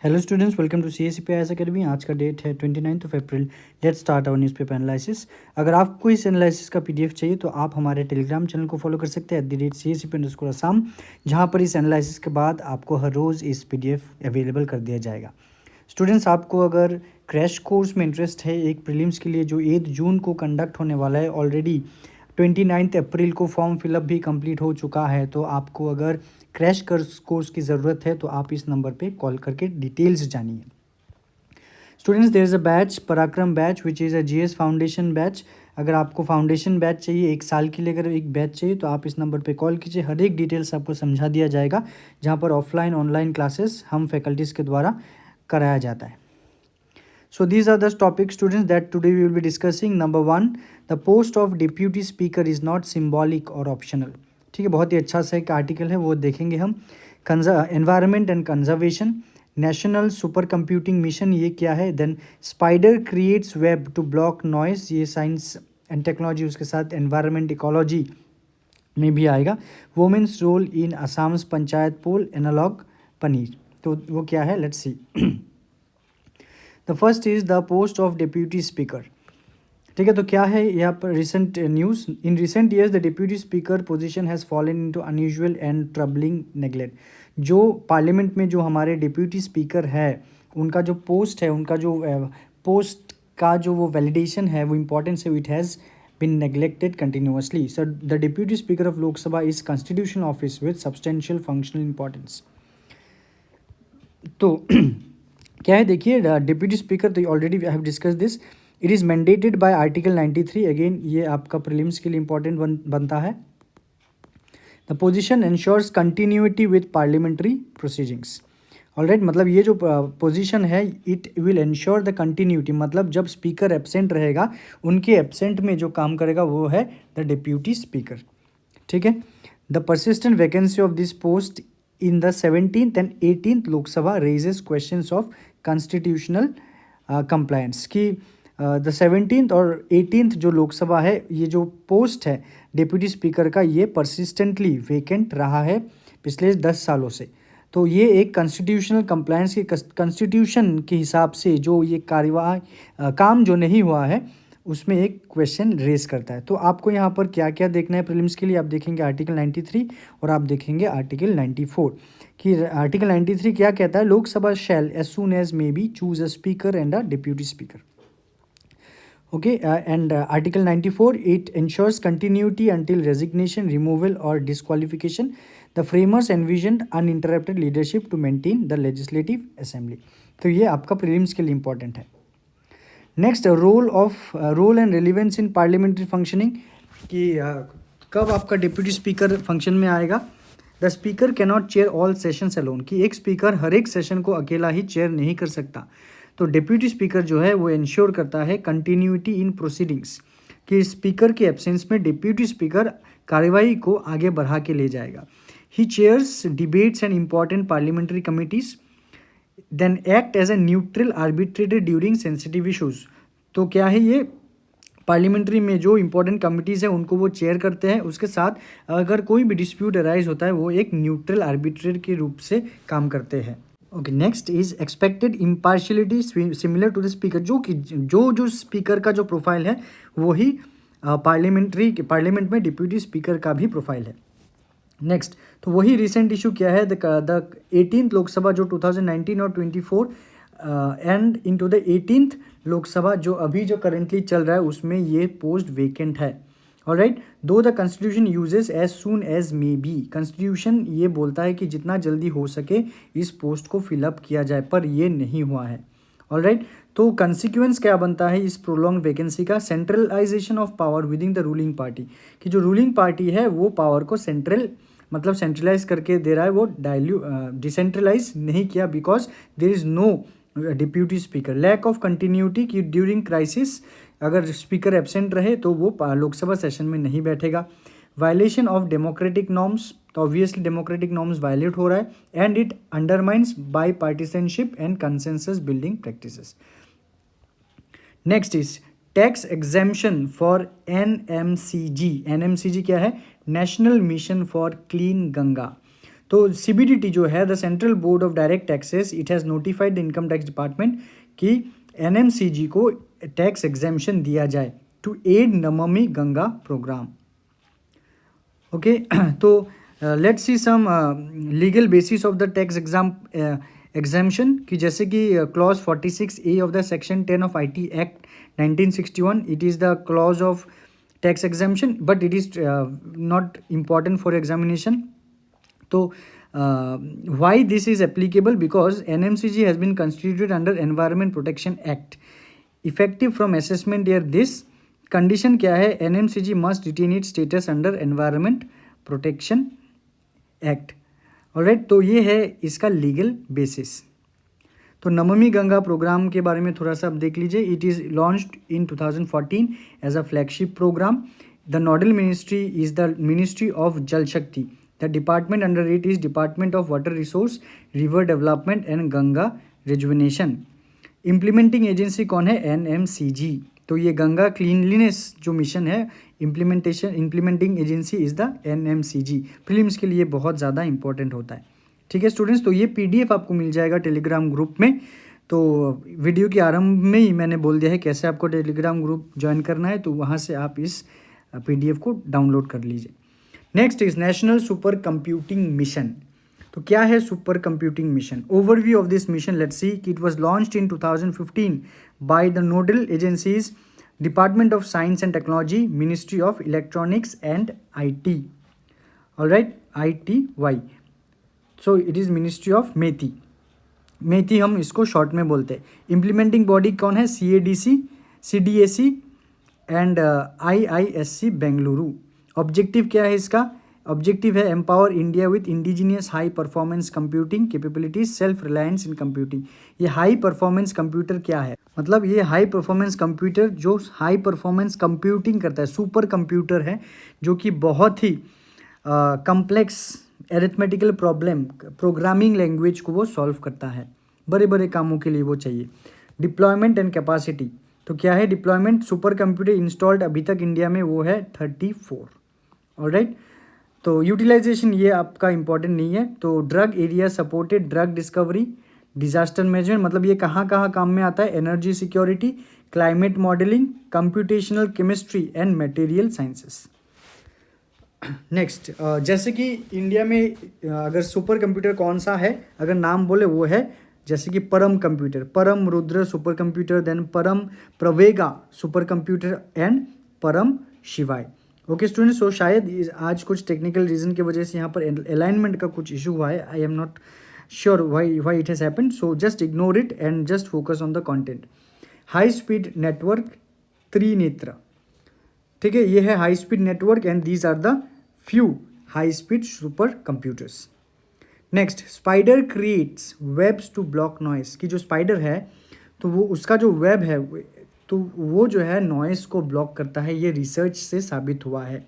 Hello students, welcome to CSCPIS academy. आज का date है 29 April. Let's start our newspaper analysis. अगर आपको इस एनालिसिस का PDF चाहिए तो आप हमारे टेलीग्राम चैनल को फॉलो कर सकते हैं @CSCP_Assam, जहां पर इस एनालिसिस के बाद आपको हर रोज़ इस PDF अवेलेबल कर दिया जाएगा। स्टूडेंट्स, आपको अगर क्रैश कोर्स में इंटरेस्ट है एक प्रीलिम्स के लिए जो 8 जून को कंडक्ट होने वाला है, ऑलरेडी 29 अप्रैल को फॉर्म फिलअप भी कंप्लीट हो चुका है, तो आपको अगर क्रैश कोर्स की ज़रूरत है तो आप इस नंबर पे कॉल करके डिटेल्स जानिए। Students, there is a batch, Parakram batch, which is a GS foundation batch. अगर आपको फाउंडेशन बैच चाहिए, एक साल के लिए अगर एक बैच चाहिए तो आप इस नंबर पे कॉल कीजिए। हर एक डिटेल्स आपको समझा दिया जाएगा, जहाँ पर ऑफलाइन ऑनलाइन क्लासेस हम फैकल्टीज़ के द्वारा कराया जाता है। So these are the topics, students, that today we will be discussing. Number 1, the post of deputy speaker is not symbolic or optional. ठीक है, बहुत ही अच्छा सा एक आर्टिकल है, वो देखेंगे हम। Environment and conservation, national super computing mission, ये क्या है। Then spider creates web to block noise, ये साइंस एंड टेक्नोलॉजी, उसके साथ एनवायरनमेंट इकोलॉजी में भी आएगा। Women's role in Assam's panchayat poll analogue paneer, तो वो क्या है, let's see. The first is the post of deputy speaker. ठीक है, तो क्या है यहाँ पर recent news. In recent years the deputy speaker position has fallen into unusual and troubling neglect. जो पार्लियामेंट में जो हमारे डिप्यूटी स्पीकर है, उनका जो पोस्ट है, उनका जो पोस्ट का जो वो वैलिडेशन है, वो इम्पोर्टेंस है, it has been neglected continuously. So the deputy speaker of Lok Sabha is constitutional office with substantial functional importance. तो क्या है, देखिए, डिप्यूटी स्पीकर, तो already we have discuss this. It is mandated by article 93। Again ये आपका prelims के लिए important बनता है। The position ensures continuity with parliamentary proceedings. Alright, मतलब ये जो पोजीशन है, it will ensure the continuity, मतलब जब स्पीकर एब्सेंट रहेगा, उनके एब्सेंट में जो काम करेगा वो है द डिप्यूटी स्पीकर। ठीक है, the persistent vacancy of this post in the 17th and 18th Lok Sabha raises questions of constitutional compliance कि द 17th और 18th जो लोकसभा है, ये जो पोस्ट है डिप्यूटी स्पीकर का, ये परसिस्टेंटली वेकेंट रहा है पिछले 10 सालों से। तो ये एक कॉन्स्टिट्यूशनल कंप्लायंस की, कॉन्स्टिट्यूशन के हिसाब से जो ये कार्यवाही काम जो नहीं हुआ है, उसमें एक क्वेश्चन रेज करता है। तो आपको यहाँ पर क्या क्या देखना है प्रीलिम्स के लिए, आप देखेंगे आर्टिकल 93 और आप देखेंगे आर्टिकल 94 कि आर्टिकल 93 क्या कहता है। Lok Sabha shall as soon as may be choose a speaker and a deputy speaker. Okay, and article 94, it ensures continuity until resignation, removal or disqualification. The framers envisioned uninterrupted leadership to maintain the legislative assembly. तो ये आपका prelims के लिए important है। Next, role and relevance in parliamentary functioning कि कब आपका deputy speaker function में आएगा। The speaker can not chair all sessions alone, कि एक स्पीकर हर एक सेशन को अकेला ही चेयर नहीं कर सकता। तो डिप्यूटी स्पीकर जो है वो इंश्योर करता है कंटिन्यूटी इन प्रोसीडिंग्स, कि स्पीकर के एब्सेंस में डिप्यूटी स्पीकर कार्यवाही को आगे बढ़ा के ले जाएगा। He chairs debates and important parliamentary committees, then act as a neutral arbitrator during sensitive issues. तो क्या है, ये पार्लियामेंट्री में जो इंपॉर्टेंट कमिटीज़ हैं उनको वो चेयर करते हैं, उसके साथ अगर कोई भी डिस्प्यूट अराइज होता है वो एक न्यूट्रल आर्बिट्रेटर के रूप से काम करते हैं। Okay, next is expected impartiality similar to the speaker, जो कि जो स्पीकर का जो प्रोफाइल है वही पार्लियामेंट में डिप्यूटी स्पीकर का भी प्रोफाइल है। नेक्स्ट, तो वही रिसेंट इशू क्या है, द 18th लोकसभा जो 2019 और 24 and into the 18th Lok Sabha जो अभी जो करेंटली चल रहा है, उसमें ये पोस्ट वेकेंट है। Alright, though the constitution uses as soon as may be, constitution ये बोलता है कि जितना जल्दी हो सके इस पोस्ट को फिलअप किया जाए, पर ये नहीं हुआ है। ऑलराइट, तो कंसिक्वेंस क्या बनता है इस प्रोलॉन्ग वैकेंसी का, centralisation of power within the ruling party, कि जो रूलिंग पार्टी है वो पावर को सेंट्रलाइज करके दे रहा है, वो डिसेंट्रलाइज नहीं किया, because there is no deputy speaker. Lack of continuity, कि ड्यूरिंग क्राइसिस अगर स्पीकर एब्सेंट रहे तो वो लोकसभा सेशन में नहीं बैठेगा। वायलेशन ऑफ डेमोक्रेटिक नॉर्म्स, तो ऑब्वियसली डेमोक्रेटिक नॉर्म्स वायलेट हो रहा है, and it undermines by partisanship and consensus building practices. Next is tax exemption for NMCG। NMCG क्या है, national mission for clean Ganga. तो CBDT जो है the central board of direct taxes, it has notified the income tax department कि NMCG को tax exemption दिया जाए to aid Namami Ganga programme. Okay, तो let's see some legal basis of the tax exemption कि जैसे कि clause 46A of the section 10 of IT act 1961, it is the clause of tax exemption but it is not important for examination. तो why this is applicable, because NMCG has been constituted under environment protection act effective from assessment year this. Condition क्या है, NMCG must retain it status under environment protection act. Alright, तो ये है इसका legal basis. तो Namami Ganga programme के बारे में थोड़ा सा आप देख लीजिए। It is launched in 2014 as a flagship programme. The nodal ministry is the ministry of Jal Shakti. The department under it is department of water resource, river development and Ganga rejuvenation. Implementing agency कौन है, NMCG। तो ये Ganga cleanliness जो mission है, implementing agency is the NMCG। Prelims के लिए बहुत ज़्यादा इंपॉर्टेंट होता है। ठीक है स्टूडेंट्स, तो ये PDF आपको मिल जाएगा टेलीग्राम ग्रुप में। तो वीडियो के आरंभ में ही मैंने बोल दिया है कैसे आपको टेलीग्राम ग्रुप ज्वाइन करना है, तो वहाँ से आप इस PDF को डाउनलोड कर लीजिए। Next is national super computing mission. तो क्या है super computing mission? Overview of this mission, let's see कि it was launched in 2015 by the nodal agencies department of science and technology, ministry of electronics and IT। Alright, ITY। So it is ministry of MeitY हम इसको short में बोलते हैं। Implementing body कौन है, CADC, CDAC and IISC Bengaluru. Objective क्या है इसका? ऑब्जेक्टिव है empower India with indigenous high performance computing capabilities, self reliance in computing. ये हाई परफॉर्मेंस कंप्यूटर क्या है, मतलब ये हाई परफॉर्मेंस कंप्यूटर जो हाई परफॉर्मेंस कंप्यूटिंग करता है, सुपर कंप्यूटर है जो कि बहुत ही complex arithmetical problem, programming language को वो सॉल्व करता है, बड़े बड़े कामों के लिए वो चाहिए। डिप्लॉयमेंट एंड कैपेसिटी, तो क्या है डिप्लॉयमेंट? सुपर कंप्यूटर इंस्टॉल्ड अभी तक इंडिया में वो है 34। ऑलराइट, तो यूटिलाइजेशन ये आपका इंपॉर्टेंट नहीं है। तो drug area supported drug discovery, disaster management, मतलब ये कहाँ कहाँ काम में आता है? Energy security, climate modelling, computational chemistry and material sciences. Next, जैसे कि इंडिया में अगर सुपर कंप्यूटर कौन सा है, अगर नाम बोले वो है जैसे कि परम कंप्यूटर, परम रुद्र सुपर कंप्यूटर, देन परम प्रवेगा सुपर कंप्यूटर एंड परम शिवाय। ओके स्टूडेंट्स, सो शायद आज कुछ टेक्निकल रीजन की वजह से यहाँ पर अलाइनमेंट का कुछ इशू हुआ है। I am not sure why it has happened, so just ignore it and just focus on the content. High speed network Trinetra, ठीक है, ये है high speed network and these are the few high speed super computers. Next, spider creates webs to block noise, कि जो spider है तो वो उसका जो वेब है तो वो जो है नॉइस को ब्लॉक करता है, ये रिसर्च से साबित हुआ है।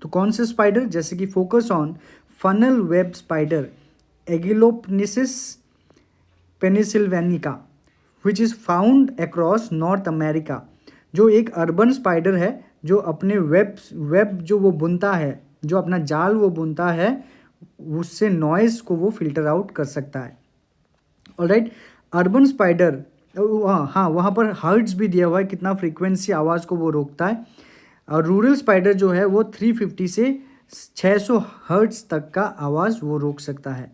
तो कौन से स्पाइडर? जैसे कि focus on funnel web spider एगिलोपनिसिस pennsylvanica which is found across North America. जो एक अर्बन स्पाइडर है जो अपने वेब जो वो बुनता है, जो अपना जाल वो बुनता है, उससे नॉइस को वो फिल्टर आउट कर सकता है। ऑलराइट, अर्बन स्पाइडर, हाँ वहाँ पर हर्ट्ज भी दिया हुआ है, कितना फ्रीक्वेंसी आवाज़ को वो रोकता है। और रूरल स्पाइडर जो है वो 350 से 600 हर्ट्ज तक का आवाज़ वो रोक सकता है।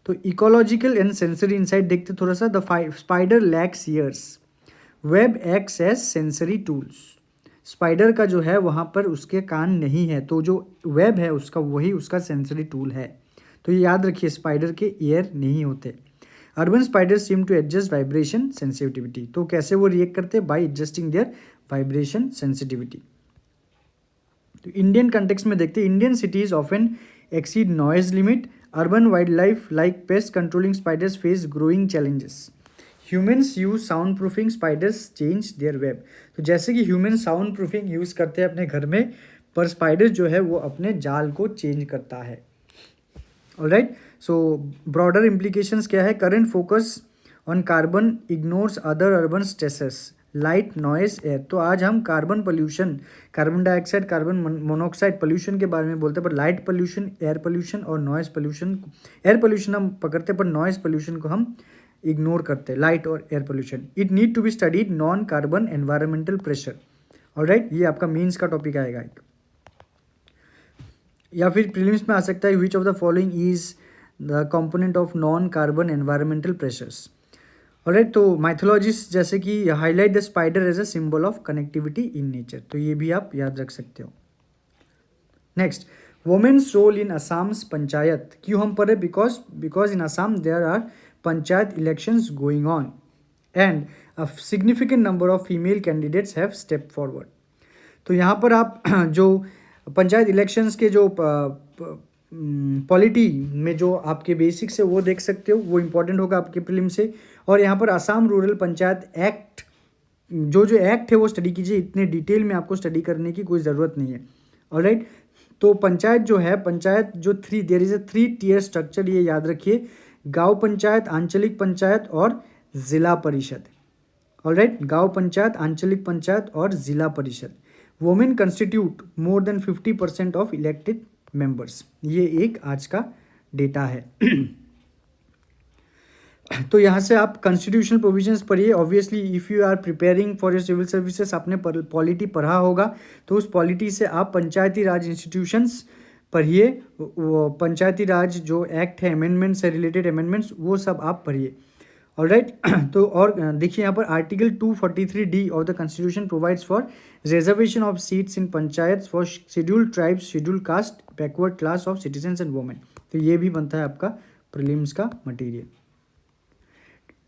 तो इकोलॉजिकल एंड सेंसरी इनसाइट देखते थोड़ा सा। The spider lacks ears, web acts as sensory tools. Spider का जो है वहाँ पर उसके कान नहीं है, तो जो वेब है उसका वही उसका सेंसरी टूल है। तो ये याद रखिए, स्पाइडर के ईयर नहीं होते। Urban spider seem to adjust vibration sensitivity, तो कैसे वो रिएक्ट करते हैं? By adjusting their vibration sensitivity. तो इंडियन कंटेक्स्ट में देखते हैं, Indian cities often exceed noise limit, urban wild life like pest controlling spiders face growing challenges. Humans use sound proofing, spiders change their web. तो जैसे कि human sound proofing use करते हैं अपने घर में, पर स्पाइडर जो है वो अपने जाल को चेंज करता है। ऑलराइट, सो ब्रॉडर इम्प्लीकेशंस क्या है? Current focus on carbon ignores other urban stresses, light, noise, air. तो आज हम carbon pollution, carbon dioxide, carbon monoxide pollution के बारे में बोलते हैं, पर लाइट पोल्यूशन, एयर पोल्यूशन और नॉइस पोल्यूशन, एयर पोल्यूशन हम पकड़ते हैं पर नॉइस पोल्यूशन को हम इग्नोर करते हैं, लाइट और air pollution. It need to be studied non carbon environmental pressure. Alright, ये आपका मेंस का टॉपिक आएगा एक। या फिर प्रीलिम्स में आ सकता है, which of the following is the component of non carbon environmental pressures. Alright, तो माइथोलॉजिस्ट जैसे कि highlight the spider as a symbol of connectivity in nature, तो ये भी आप याद रख सकते हो। Next, women's role in Assam's panchayat. क्यों हम पढ़े? Because in Assam there are panchayat elections going on and a significant number of female candidates have step forward. तो यहाँ पर आप जो पंचायत इलेक्शंस के जो पॉलिटी में जो आपके बेसिक्स है वो देख सकते हो, वो इंपॉर्टेंट होगा आपके प्रीलिम से। और यहाँ पर आसाम रूरल पंचायत एक्ट, जो एक्ट है वो स्टडी कीजिए, इतने डिटेल में आपको स्टडी करने की कोई ज़रूरत नहीं है। ऑलराइट, तो पंचायत जो है, पंचायत जो there is a 3 tier structure, ये याद रखिए, गांव पंचायत, आंचलिक पंचायत और ज़िला परिषद। ऑलराइट, गांव पंचायत, आंचलिक पंचायत और ज़िला परिषद। Women constitute more than 50% of elected members, ये एक आज का डेटा है। तो यहाँ से आप कॉन्स्टिट्यूशनल प्रोविजंस पढ़िए। Obviously if you are preparing for your civil services, आपने पॉलिटी पढ़ा होगा, तो उस पॉलिटी से आप पंचायती राज इंस्टीट्यूशंस पढ़िए, वो पंचायती राज जो एक्ट है, अमेंडमेंट से रिलेटेड अमेंडमेंट्स, वो सब आप पढ़िए। ऑलराइट, तो और देखिए यहाँ पर article 243D of the constitution provides for reservation of seats in panchayat for scheduled tribes, scheduled caste, backward class of citizens and women. तो ये भी बनता है आपका प्रीलिम्स का material.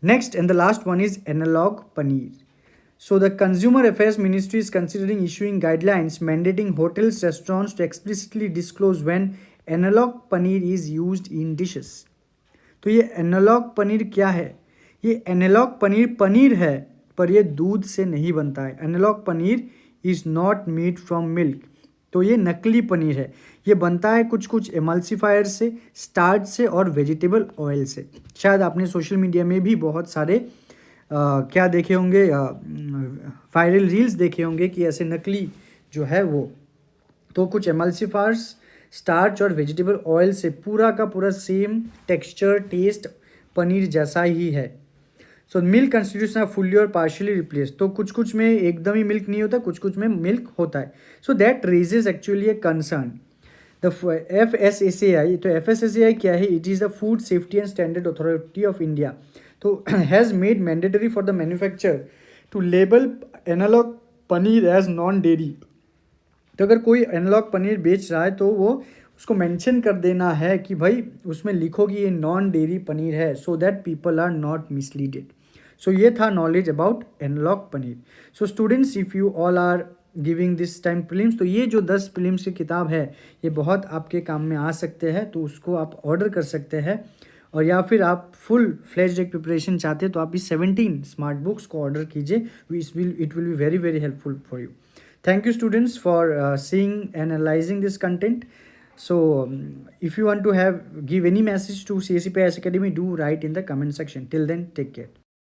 Next and the last one is analog paneer. So the Consumer Affairs Ministry is considering issuing guidelines mandating hotels, restaurants to explicitly disclose when analog paneer is used in dishes. तो ये analogue paneer क्या है? ये analogue paneer paneer है, पर ये दूध से नहीं बनता है। Analog paneer is not made from milk, तो ये नकली पनीर है। ये बनता है कुछ कुछ एमल्सीफायर से, स्टार्च से और वेजिटेबल ऑयल से। शायद आपने सोशल मीडिया में भी बहुत सारे क्या देखे होंगे, वायरल रील्स देखे होंगे कि ऐसे नकली जो है वो, तो कुछ एमल्सीफायर्स, स्टार्च और वेजिटेबल ऑयल से पूरा का पूरा सेम टेक्सचर, टेस्ट पनीर जैसा ही है। So milk constitution are fully और पार्शियली रिप्लेस, तो कुछ कुछ में एकदम ही मिल्क नहीं होता, कुछ कुछ में मिल्क होता है। So that raises actually a concern. The FSSAI, तो FSSAI क्या है? It is the food safety and standard authority of India, तो has made mandatory for the manufacture to label analogue paneer as non dairy. तो अगर कोई analogue paneer बेच रहा है तो वो उसको मेंशन कर देना है कि भाई उसमें लिखो कि ये नॉन डेयरी पनीर है, so that people are not misleaded. So ये था knowledge about analogue paneer. So students, if you all are giving this time prelims, तो ये जो 10 प्रीलिम्स की किताब है ये बहुत आपके काम में आ सकते हैं, तो उसको आप ऑर्डर कर सकते हैं। और या फिर आप फुल फ्लेज्ड एक प्रिपरेशन चाहते हैं तो आप इस 17 स्मार्ट बुक्स को ऑर्डर कीजिए। It will be very very helpful for you. Thank you students for seeing and analyzing this content. So if you want to give any message to CSE Academy, do write in the comment section. Till then, take care.